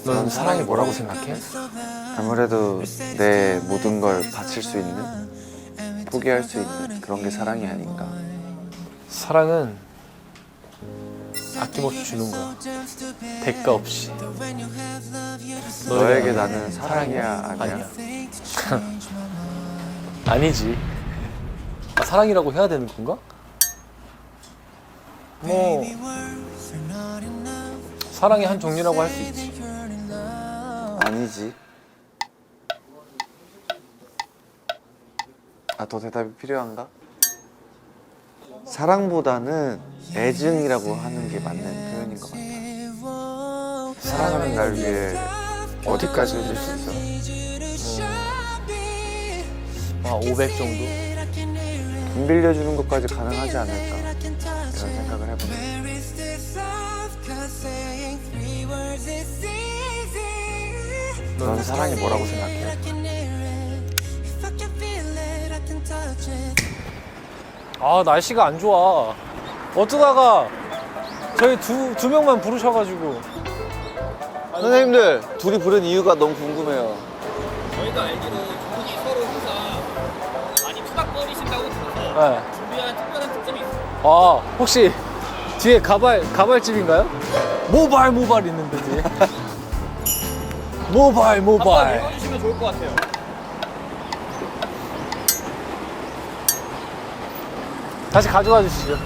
넌 사랑이 뭐라고 생각해? 아무래도 내 모든 걸 바칠 수 있는, 포기할 수 있는 그런 게 사랑이 아닌가. 사랑은 아낌없이 주는 거야. 대가 없이. 너에게 나는 사랑이야, 아니야? 아니야. 아니지. 아, 사랑이라고 해야 되는 건가? 뭐 사랑의 한 종류라고 할 수 있지. 아니지. 아, 더 대답이 필요한가? 사랑보다는 애증이라고 하는 게 맞는 표현인 것 같아. 사랑하는 날 위해 어디까지 해줄 수 있어? 아, 500 정도? 돈 빌려주는 것까지 가능하지 않을까 이런 생각을 해보네. 넌 사랑이 뭐라고 생각해? 아, 날씨가 안 좋아. 어쩌다가 저희 두 명만 부르셔가지고. 선생님들 둘이 부른 이유가 너무 궁금해요. 저희가 알기로 두 분이 서로 항상 많이 투닥거리신다고 들어서 네. 준비한 특별한 특집이 있어요. 아, 혹시 뒤에 가발집인가요? 모발 있는데 뒤에. 모발. 한번 읽어주시면 좋을 것 같아요. 다시 가져와 주시죠.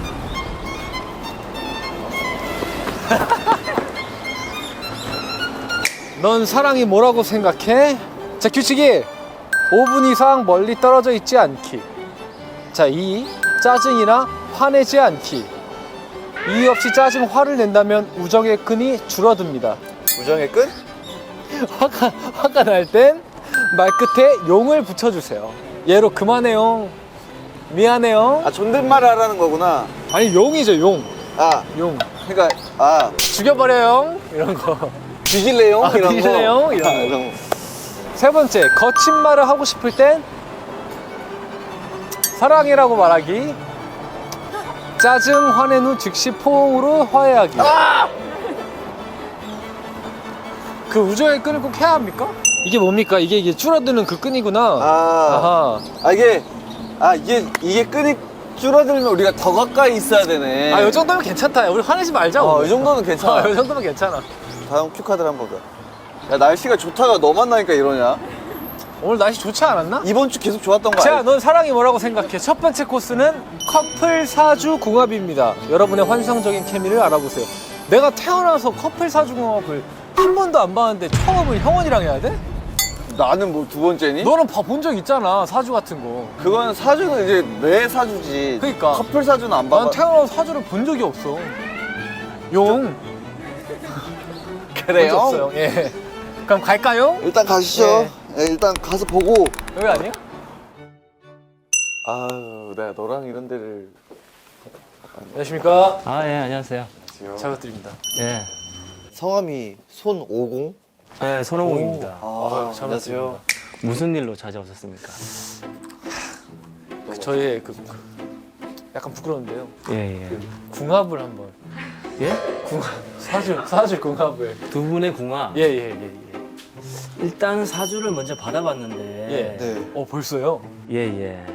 넌 사랑이 뭐라고 생각해? 자, 규칙이 5분 이상 멀리 떨어져 있지 않기. 자, 2. 짜증이나 화내지 않기. 이유 없이 짜증 화를 낸다면 우정의 끈이 줄어듭니다. 우정의 끈? 화가 날 땐 말끝에 용을 붙여주세요. 예로 그만해요. 미안해요. 아, 존댓말 하라는 거구나. 아니, 용이죠, 용. 아, 용. 그러니까 아, 죽여버려요. 이런 거. 뒤질래요? 아, 이런 뒤질래요? 거. 이런 거. 이런 거. 세 번째, 거친 말을 하고 싶을 땐 사랑이라고 말하기. 짜증 화낸 후 즉시 포옹으로 화해하기. 그 우정의 끈을 꼭 해야 합니까? 이게 뭡니까? 이게 줄어드는 그 끈이구나. 아, 아하. 이게 끈이 줄어들면 우리가 더 가까이 있어야 되네. 이 정도면 괜찮다. 우리 화내지 말자. 오늘. 이 정도는 괜찮아. 이 정도면 괜찮아. 다음 큐 카드를 한번 봐. 야, 날씨가 좋다가 너 만나니까 이러냐? 오늘 날씨 좋지 않았나? 이번 주 계속 좋았던 거 자, 알지? 넌 사랑이 뭐라고 생각해? 첫 번째 코스는 커플 사주 궁합입니다. 여러분의 환상적인 케미를 알아보세요. 내가 태어나서 커플 사주 궁합을 한 번도 안 봤는데 처음을 형원이랑 해야 돼? 나는 뭐 두 번째니? 너는 본 적 있잖아, 사주 같은 거. 그건 사주는 이제 내 사주지. 그러니까. 커플 사주는 안 봐. 난 태어나서 사주를 본 적이 없어. 용. 그래요? 본 적 없어요. 예. 그럼 갈까요? 일단 가시죠. 예. 예, 일단 가서 보고. 여기 아니야? 아유, 내가 너랑 이런 데를. 안녕하십니까? 아, 예, 안녕하세요. 잘 부탁드립니다. 예. 성함이 손오공? 네, 손오공입니다. 잘 부탁드립니다. 무슨 일로 찾아오셨습니까? 저의 약간 부끄러운데요. 예, 예. 궁합을 한번. 예? 궁합, 사주 궁합을. 두 분의 궁합. 예. 일단 사주를 먼저 받아봤는데. 예. 네. 벌써요? 예.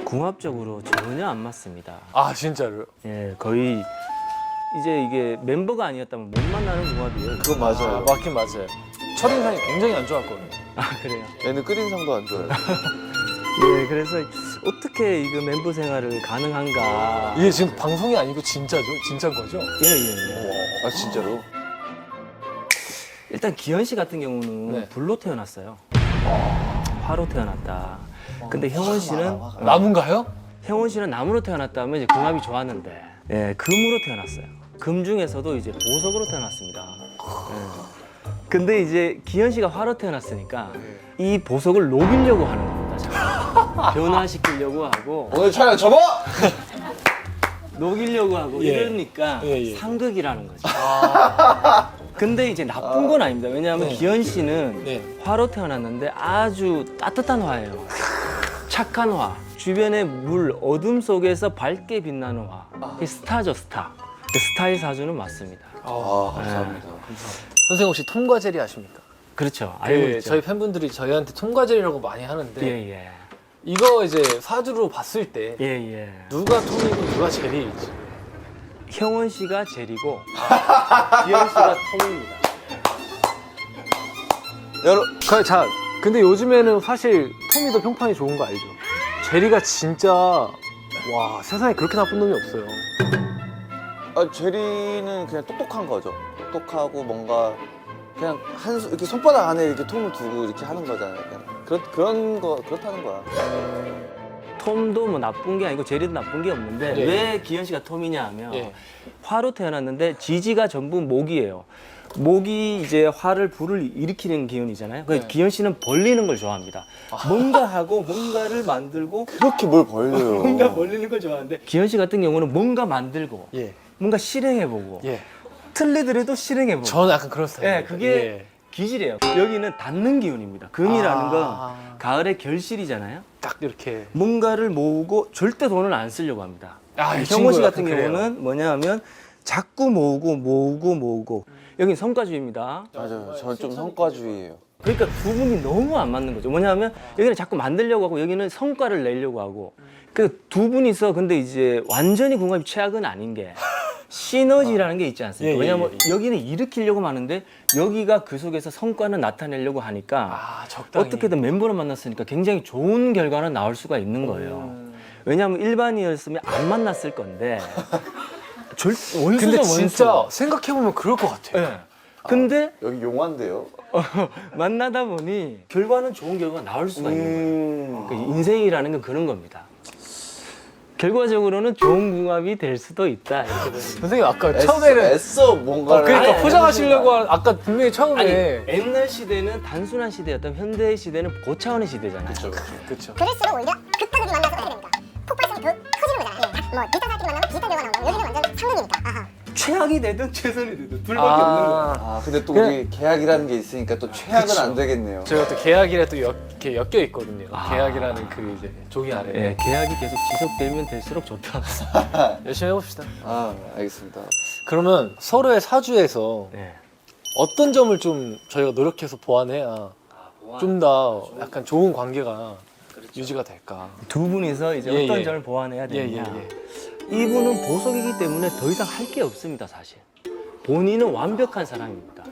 궁합적으로 전혀 안 맞습니다. 아, 진짜로요? 예, 거의 이제 이게 멤버가 아니었다면 못 만나는 궁합이에요. 그건 맞아요. 맞긴 맞아요. 첫인상이 굉장히 안 좋았거든요. 아, 그래요? 얘는 끝인상도 안 좋아요. 예, 그래서 어떻게 이거 멤버 생활을 가능한가. 이게 지금 방송이 아니고 진짜죠? 진짜인 거죠? 예. 아, 진짜로? 일단 기현 씨 같은 경우는 네. 불로 태어났어요. 화로 태어났다. 근데 형원 씨는 나무인가요? 형원 씨는 나무로 태어났다면 이제 궁합이 좋았는데, 예, 금으로 태어났어요. 금 중에서도 이제 보석으로 태어났습니다. 예. 근데 이제 기현 씨가 화로 태어났으니까 이 보석을 녹이려고 하는 겁니다. 자꾸. 변화시키려고 하고 오늘 촬영 접어! 녹이려고 하고 예. 이러니까 예. 상극이라는 거죠. 근데 이제 나쁜 건 아닙니다. 왜냐하면 네. 기현 씨는 네. 화로 태어났는데 아주 따뜻한 화예요. 착한 화. 주변의 물, 어둠 속에서 밝게 빛나는 화. 그게 스타죠, 스타. 그 스타일 사주는 맞습니다. 아, 감사합니다. 선생님 혹시 톰과 제리 아십니까? 그렇죠. 알고 그 있죠. 저희 팬분들이 저희한테 톰과 제리라고 많이 하는데 예. 이거 이제 사주로 봤을 때 예. 누가 톰이고 누가 제리일지. 형원 씨가 제리고 기현 씨가 톰입니다. 자, 근데 요즘에는 사실 톰이 더 평판이 좋은 거 알죠? 제리가 진짜 와 세상에 그렇게 나쁜 놈이 없어요. 아, 제리는 그냥 똑똑한 거죠. 똑똑하고 뭔가 그냥 이렇게 손바닥 안에 이렇게 톰을 두고 이렇게 하는 거잖아요. 그런 거 그렇다는 거야. 톰도 뭐 나쁜 게 아니고 제리도 나쁜 게 없는데 예. 왜 기현 씨가 톰이냐 하면 예. 화로 태어났는데 지지가 전부 목이에요. 목이 이제 화를 불을 일으키는 기운이잖아요. 그래서 네. 기현 씨는 벌리는 걸 좋아합니다. 뭔가 하고 뭔가를 만들고 그렇게 뭘 벌려요. 뭔가 벌리는 걸 좋아하는데 기현 씨 같은 경우는 뭔가 만들고 예. 뭔가 실행해보고 예. 틀리더라도 실행해보고 저는 약간 그런 스타일이에요. 예, 그게 기질이에요. 여기는 닿는 기운입니다. 금이라는 아. 건 가을의 결실이잖아요. 딱 이렇게. 뭔가를 모으고 절대 돈을 안 쓰려고 합니다. 아, 이 형호 씨 친구가 같은 약간 그래요. 경우는 뭐냐 하면 자꾸 모으고 여긴 성과주의입니다. 맞아요. 저는 좀 성과주의예요. 그러니까 두 분이 너무 안 맞는 거죠. 뭐냐 하면 여기는 자꾸 만들려고 하고 여기는 성과를 내려고 하고 그 두 분이서 근데 이제 완전히 궁합이 최악은 아닌 게 시너지라는 게 있지 않습니까? 예, 예, 왜냐하면 예. 여기는 일으키려고 하는데 여기가 그 속에서 성과는 나타내려고 하니까 아, 적당히. 어떻게든 멤버를 만났으니까 굉장히 좋은 결과는 나올 수가 있는 거예요. 왜냐하면 일반이었으면 안 만났을 건데 원수죠, 근데 원수. 진짜 생각해보면 그럴 것 같아요. 예. 근데 여기 용화인데요? 만나다 보니 결과는 좋은 결과가 나올 수가 있는 거예요. 그러니까 인생이라는 건 그런 겁니다. 결과적으로는 좋은 궁합이 될 수도 있다. 이렇게 보면. 선생님 아까 처음에는 애써 뭔가를 그러니까 아니, 포장하시려고 아까 분명히 아니, 처음에 옛날 시대는 단순한 시대였다면 현대 시대는 고차원의 시대잖아요. 그렇죠. 그럴수록 오히려 극단적이 만나서 어떻게 됩니까? 폭발성이 더 커지는 거잖아요. 뭐 비슷한 사람끼리 만나면 비슷한 결과 나온다. 여기는 완전 상극이니까. 아하. 최악이 되든 최선이 되든 둘밖에 없는 거예요. 아, 근데 또 우리 계약이라는 게 있으니까 또 최악은 안 되겠네요. 저희가 또 계약이라 또 이렇게 엮여 있거든요. 아. 계약이라는 그 이제 종이 아래. 예, 계약이 계속 지속되면 될수록 좋다. 열심히 해봅시다. 아, 알겠습니다. 그러면 서로의 사주에서 네. 어떤 점을 좀 저희가 노력해서 보완해야 좀 더 약간 좋은 관계가 유지가 될까? 두 분이서 이제 예, 어떤 예. 점을 보완해야 예, 예, 되느냐. 예. 이분은 보석이기 때문에 더 이상 할 게 없습니다, 사실. 본인은 완벽한 사람입니다.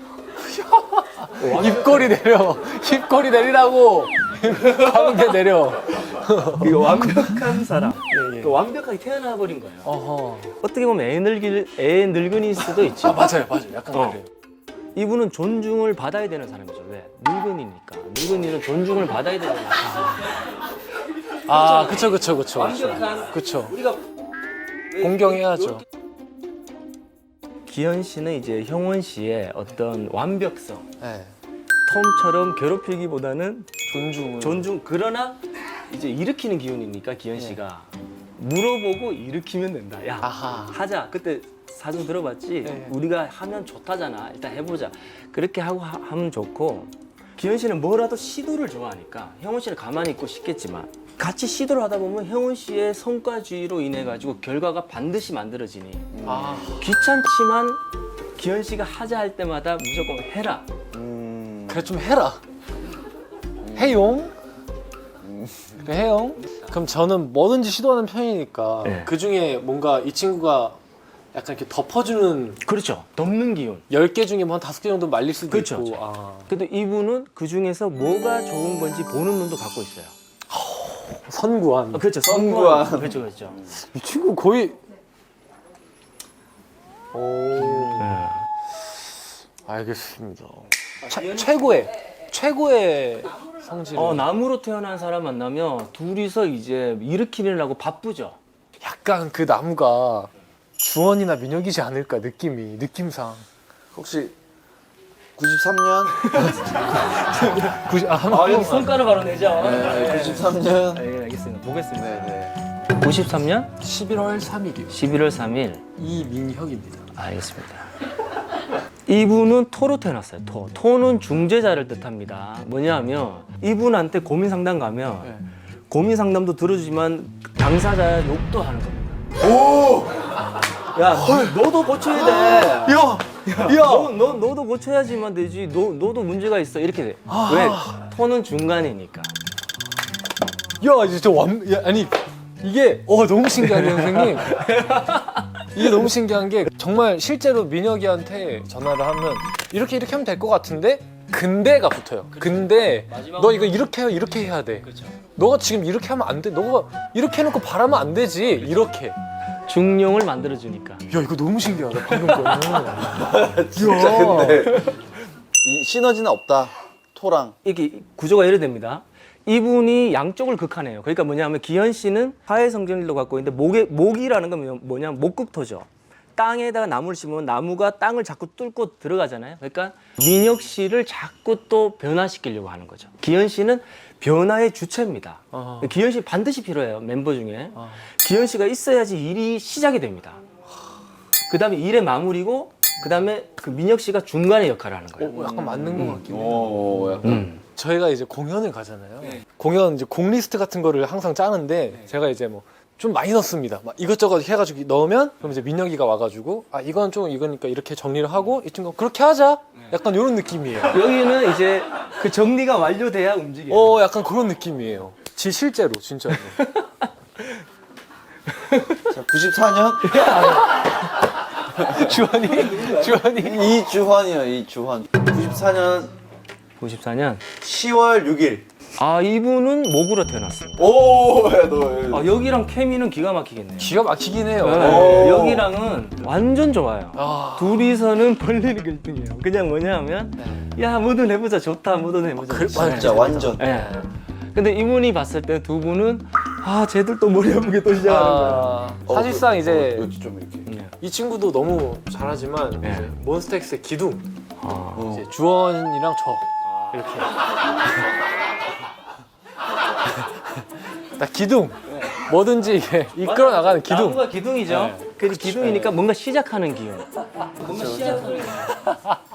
입꼬리 내려. 입꼬리 내리라고. 가운데 내려. 그 완벽한 사람. 예. 그 완벽하게 태어나 버린 거예요. 어허. 어떻게 보면 애 늙은이일 수도 있죠. 맞아요. 약간 어. 그래요. 이분은 존중을 받아야 되는 사람이죠. 왜? 늙은이니까. 늙은이는 존중을 받아야 되는 사람. 아, 그쵸. 완벽한 그쵸. 우리가 공경해야죠. 기현 씨는 이제 형원 씨의 어떤 완벽성, 네. 톰처럼 괴롭히기보다는 존중을. 존중. 그러나 이제 일으키는 기운이니까 기현 씨가 물어보고 일으키면 된다. 야, 아하. 하자. 그때 사전 들어봤지? 네. 우리가 하면 좋다잖아. 일단 해보자. 그렇게 하고 하면 좋고 기현 씨는 뭐라도 시도를 좋아하니까 형원 씨는 가만히 있고 싶겠지만 같이 시도를 하다 보면 형원 씨의 성과주의로 인해 가지고 결과가 반드시 만들어지니 아, 귀찮지만 기현 씨가 하자 할 때마다 무조건 해라. 그래 좀 해라. 해용. 그래 해용. 그럼 저는 뭐든지 시도하는 편이니까 네. 그 중에 뭔가 이 친구가 약간 이렇게 덮어주는 그렇죠. 덮는 기운. 10개 중에 뭐 한 5개 정도 말릴 수도 그렇죠. 있고. 아, 근데 이분은 그 중에서 뭐가 좋은 건지 보는 눈도 갖고 있어요. 선구안. 그렇죠. 선구안. 그렇죠. 이 친구 거의. 오. 네. 알겠습니다. 최고의 성질. 나무로 태어난 사람 만나면 둘이서 이제 일으키려고 바쁘죠. 약간 그 나무가 주원이나 민혁이지 않을까 느낌상. 혹시 93년? 여기 손가락 바로 내죠. 네, 93년. 네, 알겠습니다. 보겠습니다. 네. 93년 11월 3일이요. 11월 3일. 이민혁입니다. 알겠습니다. 이분은 토로 태어났어요. 토는 중재자를 뜻합니다. 뭐냐면 이분한테 고민 상담 가면 네. 고민 상담도 들어주지만 당사자 욕도 하는 겁니다. 오! 야, 너도 고쳐야 돼. 야, 너도 고쳐야지만 되지. 너도 문제가 있어. 이렇게 돼. 왜? 톤은 중간이니까. 야, 진짜 아니 이게 너무 신기하네 선생님. 이게 너무 신기한 게 정말 실제로 민혁이한테 전화를 하면 이렇게 하면 될 것 같은데 근데가 붙어요. 근데 너 이거 이렇게 해야 돼. 너가 지금 이렇게 하면 안 돼. 너가 이렇게 해놓고 바라면 안 되지. 이렇게. 중용을 만들어주니까. 야, 이거 너무 신기하다 방금 거는. 진짜 근데 이 시너지는 없다. 토랑. 이게 구조가 이래 됩니다. 이분이 양쪽을 극하네요. 그러니까 뭐냐면 기현 씨는 화해 성질도 갖고 있는데 목이라는 건 뭐냐면 목극토죠. 땅에다가 나무를 심으면 나무가 땅을 자꾸 뚫고 들어가잖아요. 그러니까 민혁 씨를 자꾸 또 변화시키려고 하는 거죠. 기현 씨는 변화의 주체입니다. 기현 씨 반드시 필요해요. 멤버 중에. 기현 씨가 있어야지 일이 시작이 됩니다. 그 다음에 일의 마무리고 그 다음에 그 민혁 씨가 중간의 역할을 하는 거예요. 약간 맞는 것 같긴 해요. 오, 약간. 저희가 이제 공연을 가잖아요. 공연 이제 곡 리스트 같은 거를 항상 짜는데 제가 이제 뭐 좀 많이 넣습니다. 막 이것저것 해가지고 넣으면 그럼 이제 민혁이가 와가지고 이건 좀 이거니까 이렇게 정리를 하고 이 친구 그렇게 하자. 약간 이런 느낌이에요. 여기는 이제 그 정리가 완료돼야 움직여요. 약간 그런 느낌이에요. 실제로 진짜로. 자, 94년 주환이 이주환이요. 이주환. 94년 94년 10월 6일. 이분은 목으로 태어났습니다. 오, 야, 너. 여기랑 케미는 기가 막히겠네요. 기가 막히긴 해요. 네, 여기랑은 완전 좋아요. 둘이서는 벌리는 결등이에요. 그냥 뭐냐면 야 뭐든 해보자 좋다 뭐든 해보자. 진짜 완전. 네. 근데 이분이 봤을 때 두 분은 쟤들 또 머리 아프게 또 시작하는 거야. 사실상 이제 여기 좀 이렇게. 이 친구도 너무 잘하지만 네. 이제 몬스타엑스의 기둥 이제 주원이랑 저 이렇게 나 기둥 뭐든지 이게 이끌어 나가는 기둥. 나무가 기둥이죠. 그 기둥이니까 뭔가 시작하는 기운.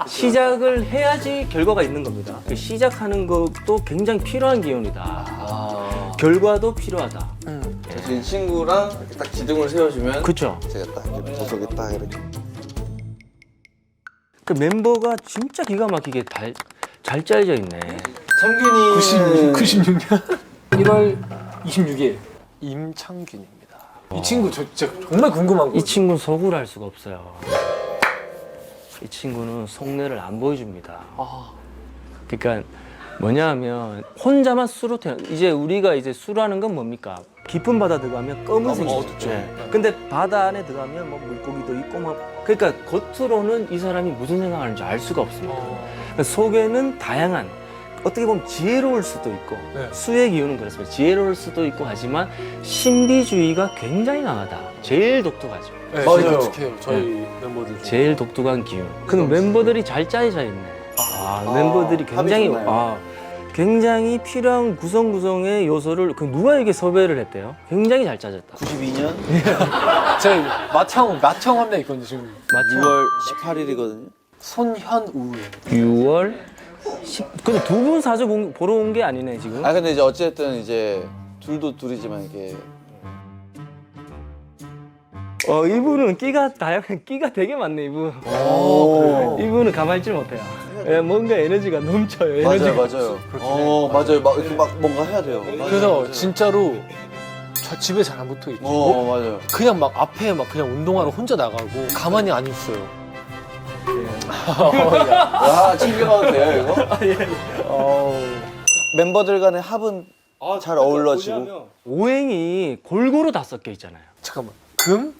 시작을 해야지 결과가 있는 겁니다. 그 시작하는 것도 굉장히 필요한 기운이다. 결과도 필요하다. 그래서 이 친구랑 이렇게 딱 기둥을 세워주면 그렇죠. 제가 딱 이렇게 보석에 딱 이렇게. 그 멤버가 진짜 기가 막히게 잘 짜여져 있네. 창균이 96년 1월 26일 임창균입니다. 이 친구 저 진짜 정말 궁금한 거. 이 친구는 속을 알 수가 없어요. 이 친구는 속내를 안 보여줍니다. 그러니까 뭐냐면 혼자만 수로 이제 우리가 이제 수라는 건 뭡니까? 깊은 바다 들어가면 검은색이죠. 어둡죠. 근데 바다 안에 들어가면 뭐 물고기도 있고 막 그러니까 겉으로는 이 사람이 무슨 생각하는지 알 수가 없습니다. 그러니까 속에는 다양한 어떻게 보면 지혜로울 수도 있고 수의 기운은 그렇습니다. 지혜로울 수도 있고 하지만 신비주의가 굉장히 강하다. 제일 독특하죠. 네, 맞아요. 어떡해요 저희 멤버들 중에. 제일 독특한 기운. 그럼 멤버들이 잘 짜여져 있네. 멤버들이 굉장히 합이 좋나요? 굉장히 필요한 구성의 요소를 누가 이게 섭외를 했대요? 굉장히 잘 짜졌다. 92년 저희 마청 한 명 있거든요 지금. 맞죠? 6월 18일이거든요. 손현우. 6월 10. 근데 두 분 사주 보러 온 게 아니네 지금. 근데 이제 어쨌든 이제 둘도 둘이지만 이게 이분은 끼가 다양한 끼가 되게 많네 이분. 오. 이분은 가만히 있질 못해요. 뭔가 에너지가 넘쳐요. 에너지가. 맞아요. 맞아요. 막 이렇게 막 뭔가 해야 돼요. 그래서 진짜로 저 집에 잘 안 붙어 있고 맞아요. 그냥 막 앞에 막 그냥 운동하러 혼자 나가고 가만히 안 있어요. 야, 챙겨가도 돼요, 이거? 멤버들 간의 합은 잘 어울러지고. 오행이 골고루 다 섞여 있잖아요. 잠깐만. 금?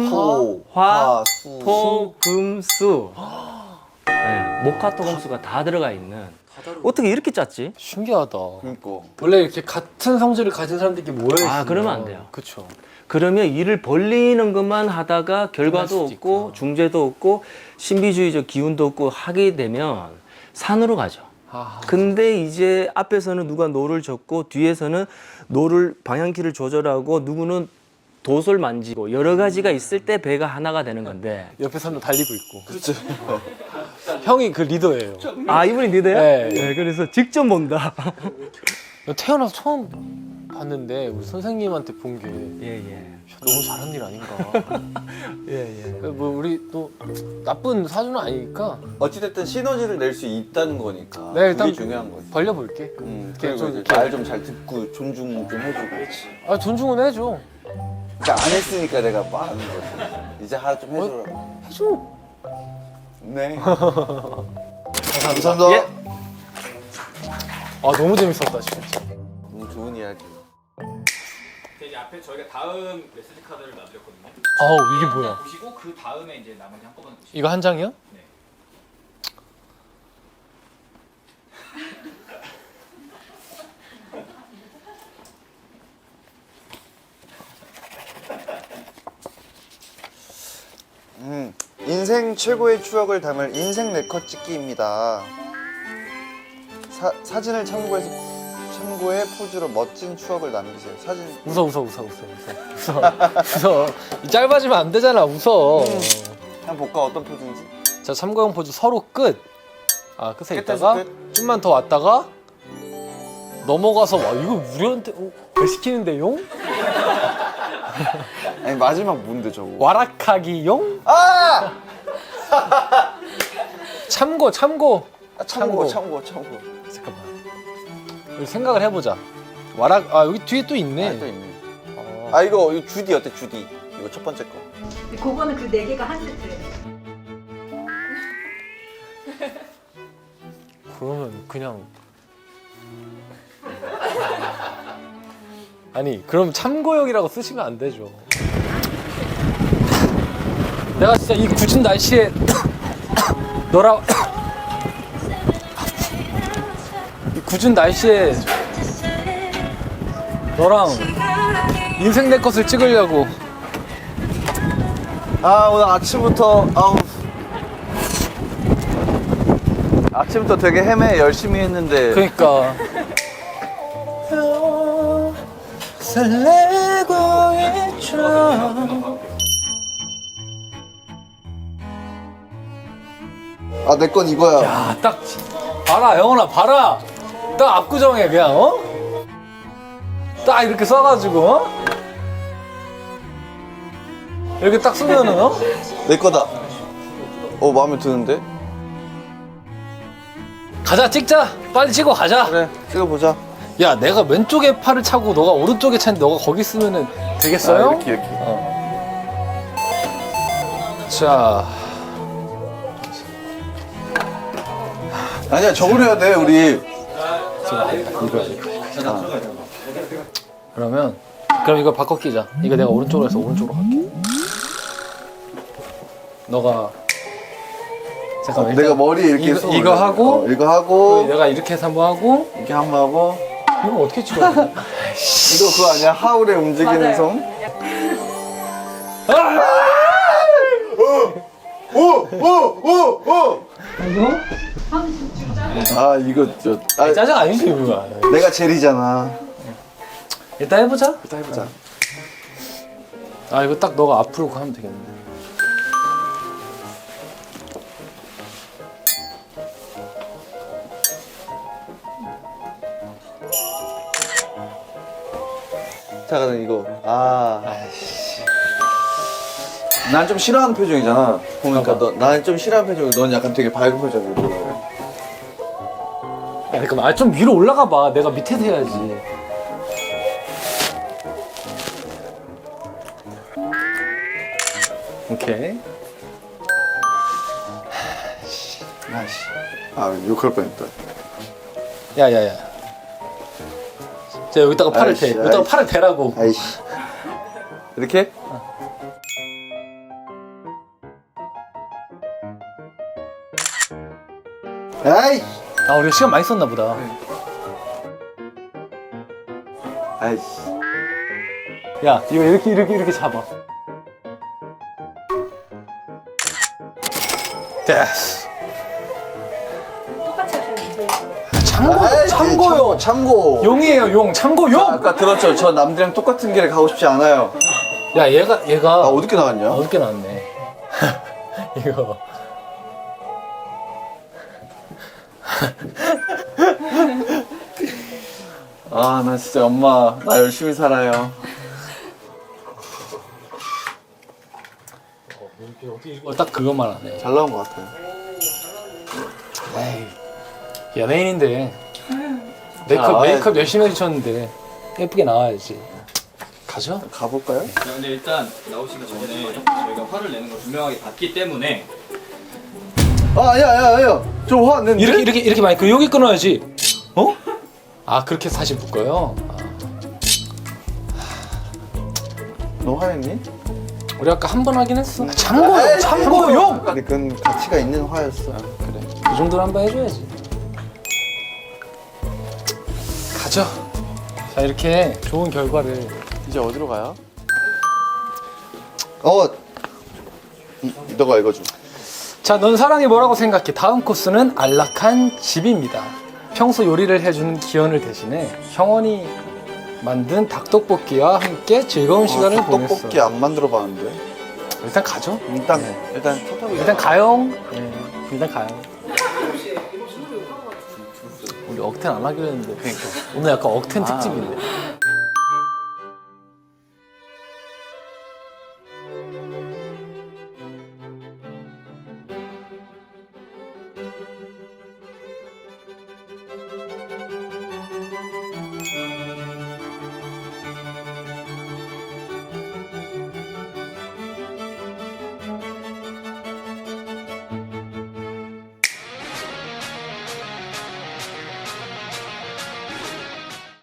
호, 화, 수. 토, 금, 수. 목화토금수가 다 들어가 있는. 어떻게 이렇게 짰지? 신기하다. 그러니까. 원래 이렇게 같은 성질을 가진 사람들이 모여있으면 그러면 안 돼요. 그쵸. 그러면 일을 벌리는 것만 하다가 결과도 수도 없고 있구나. 중재도 없고 신비주의적 기운도 없고 하게 되면 산으로 가죠. 근데 이제 앞에서는 누가 노를 젓고 뒤에서는 노를 방향키를 조절하고 누구는 돛을 만지고 여러 가지가 있을 때 배가 하나가 되는 건데 옆에 사람 달리고 있고. 그렇죠. 형이 그 리더예요. 이분이 리더야? 네. 네, 그래서 직접 본다. 태어나서 처음 봤는데 우리 선생님한테 본 게 예예. 너무 잘한 일 아닌가. 예예. 뭐 우리 또 나쁜 사주는 아니니까 어찌됐든 시너지를 낼 수 있다는 거니까. 네, 일단 그게 중요한 거지. 벌려볼게. 그리고 좀 이제 이렇게- 말 좀 잘 듣고 존중 좀 해주고. 아 존중은 해줘. 그러니까 안 했으니까 내가 뭐 하는 거지. 이제 하나 좀 해주라고. 해줘. 네. 감사합니다. 예. 아 너무 재밌었다 진짜. 너무 좋은 이야기. 이제 앞에 저희가 다음 메시지 카드를 놔드렸거든요. 아우 이게 뭐야? 보시고 그 다음에 이제 나머지 한꺼번에 보시고. 이거 한 장이야? 네. 인생 최고의 추억을 담을 인생 네컷 찍기입니다. 사진을 참고해 포즈로 멋진 추억을 남기세요. 사진. 웃어. 이 짧아지면 안 되잖아. 웃어. 한번 볼까 어떤 포즈인지. 자 참고용 포즈 서로 끝. 아 끝에 끝에서 있다가 끝. 좀만 더 왔다가 넘어가서 와 이거 우리한테 왜 시키는데용? 아니 마지막 뭔데 저거? 와락하기용? 아! 참고. 참고. 잠깐만. 우리 생각을 해보자. 여기 뒤에 또 있네. 아, 또 있네. 어. 이거 주디 어때 주디? 이거 첫 번째 거. 그거는 그 네 개가 한 세트예요. 그러면 그냥 아니 그럼 참고용이라고 쓰시면 안 되죠. 내가 진짜 이 굳은 날씨에 너랑 이 굳은 날씨에 너랑 인생 내 것을 찍으려고. 오늘 아침부터 아침부터 되게 헤매 열심히 했는데 그러니까 설레고 있죠. 내 건 이거야. 야, 딱 봐라, 영원아, 봐라. 딱 압구정에 그냥 딱 이렇게 써가지고 이렇게 딱 쓰면은 내 거다. 마음에 드는데? 가자 찍자. 빨리 찍어 가자. 그래, 찍어보자. 야, 내가 왼쪽에 팔을 차고 너가 오른쪽에 차는데 너가 거기 쓰면은 되겠어요? 이렇게. 자, 아니야, 저걸 해야 돼, 우리. 그럼 이거 바꿔 끼자. 이거 내가 오른쪽으로 해서 오른쪽으로 갈게. 너가 잠깐만. 내가 머리 이렇게 이거, 해서 이거 올려. 하고 이거 하고 내가 이렇게 해서 한번 하고 이렇게 한 번 하고 이거 어떻게 찍어야 돼? 이거 그거 아니야? 하울의 움직이는 맞아요. 손? 이거? 짜증 아니지 이거. 내가 젤이잖아. 일단 해보자. 일단 해보자. 이거 딱 너가 앞으로 하면 되겠네. 자, 그럼 이거. 난 좀 싫어하는 표정이잖아. 보니까 나는 좀 싫어하는 표정이고 넌 약간 되게 밝은 표정이고. 야, 잠깐만. 좀 위로 올라가 봐. 내가 밑에서 해야지. 오케이. 욕할 뻔했다. 야야야. 자 여기다가 팔을 대. 아이씨, 여기다가 아이씨. 팔을 대라고. 아이씨. 이렇게? 아이! 우리가 시간 많이 썼나 보다. 아이씨. 야 이거 이렇게 잡아. 됐어. 똑같이 하시는데. 참고요. 참고. 용이에요 용. 참고용. 아까 들었죠? 저 남들이랑 똑같은 길에 가고 싶지 않아요. 야 얘가 어둡게 나왔냐? 어둡게 나왔네. 이거. 아, 나 진짜 엄마 나 열심히 살아요. 딱 그것만 하네. 잘 나온 것 같아요. 에이, 연예인인데 자, 메이크업 열심히 해주셨는데 예쁘게 나와야지. 가죠? 가볼까요? 근데 일단 나오시기 전에 저희가 화를 내는 걸 분명하게 봤기 때문에 아, 야, 좀 화 안 냈는데? 이렇게 많이 여기 끊어야지. 어? 아 그렇게 사실 묶어요? 너 화냈니? 우리 아까 한 번 하긴 했어. 참고용. 근데 그건 가치가 있는 화였어. 그래. 그 정도는 한 번 해줘야지. 가죠. 자 이렇게 좋은 결과를. 이제 어디로 가요? 너가 읽어줘. 자, 넌 사랑이 뭐라고 생각해? 다음 코스는 안락한 집입니다. 평소 요리를 해주는 기현을 대신해 형원이 만든 닭떡볶이와 함께 즐거운 시간을 보냈어. 떡볶이 안 만들어봤는데. 일단 가죠. 일단 차 타고 일단 가요. 네, 일단 가요. 우리 억텐 안 하기로 했는데. 오늘 약간 억텐 특집인데.